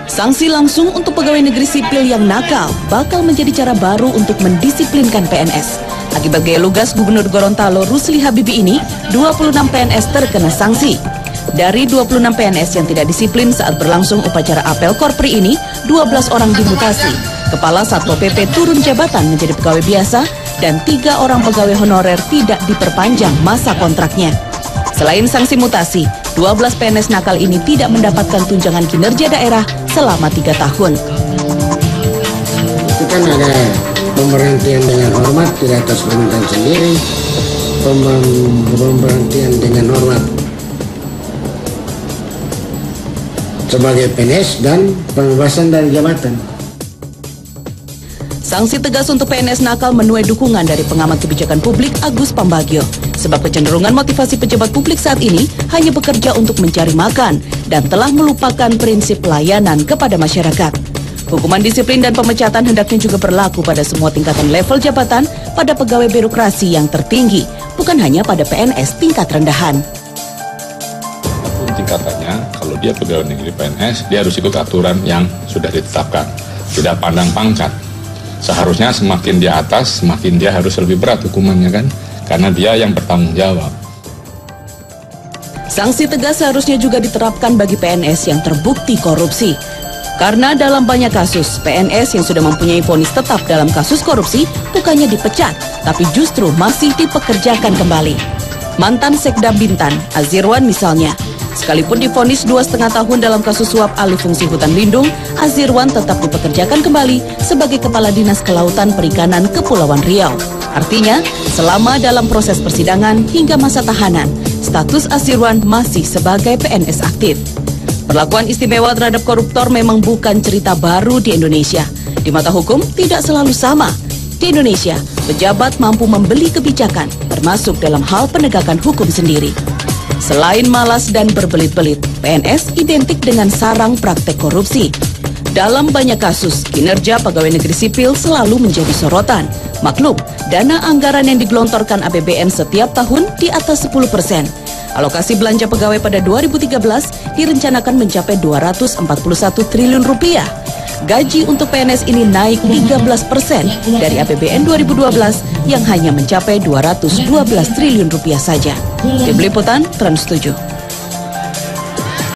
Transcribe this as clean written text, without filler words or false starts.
Sanksi langsung untuk pegawai negeri sipil yang nakal bakal menjadi cara baru untuk mendisiplinkan PNS. Akibat gaya lugas Gubernur Gorontalo Rusli Habibie ini, 26 PNS terkena sanksi. Dari 26 PNS yang tidak disiplin saat berlangsung upacara apel Korpri ini, 12 orang dimutasi. Kepala Satpol PP turun jabatan menjadi pegawai biasa dan 3 orang pegawai honorer tidak diperpanjang masa kontraknya. Selain sanksi mutasi, 12 PNS nakal ini tidak mendapatkan tunjangan kinerja daerah selama 3 tahun. Itu kan ada pemberhentian dengan hormat, tidak atas permintaan sendiri, pemberhentian dengan hormat sebagai PNS dan pembebasan dari jabatan. Sanksi tegas untuk PNS nakal menuai dukungan dari pengamat kebijakan publik Agus Pambagio. Sebab kecenderungan motivasi pejabat publik saat ini hanya bekerja untuk mencari makan dan telah melupakan prinsip pelayanan kepada masyarakat. Hukuman disiplin dan pemecatan hendaknya juga berlaku pada semua tingkatan level jabatan pada pegawai birokrasi yang tertinggi, bukan hanya pada PNS tingkat rendahan. Tingkatannya, kalau dia pegawai negeri PNS, dia harus ikut aturan yang sudah ditetapkan, tidak pandang pangkat. Seharusnya semakin di atas, semakin dia harus lebih berat hukumannya kan, karena dia yang bertanggung jawab. Sanksi tegas seharusnya juga diterapkan bagi PNS yang terbukti korupsi. Karena dalam banyak kasus, PNS yang sudah mempunyai vonis tetap dalam kasus korupsi bukannya dipecat, tapi justru masih dipekerjakan kembali. Mantan Sekda Bintan, Azirwan misalnya, sekalipun divonis 2,5 tahun dalam kasus suap alih fungsi hutan lindung, Azirwan tetap dipekerjakan kembali sebagai Kepala Dinas Kelautan Perikanan Kepulauan Riau. Artinya, selama dalam proses persidangan hingga masa tahanan, status Azirwan masih sebagai PNS aktif. Perlakuan istimewa terhadap koruptor memang bukan cerita baru di Indonesia. Di mata hukum, tidak selalu sama. Di Indonesia, pejabat mampu membeli kebijakan, termasuk dalam hal penegakan hukum sendiri. Selain malas dan berbelit-belit, PNS identik dengan sarang praktek korupsi. Dalam banyak kasus, kinerja pegawai negeri sipil selalu menjadi sorotan. Maklum, dana anggaran yang digelontorkan APBN setiap tahun di atas 10%. Alokasi belanja pegawai pada 2013 direncanakan mencapai 241 triliun rupiah. Gaji untuk PNS ini naik 13% dari APBN 2012 yang hanya mencapai 212 triliun rupiah saja. Tim Liputan Trans 7.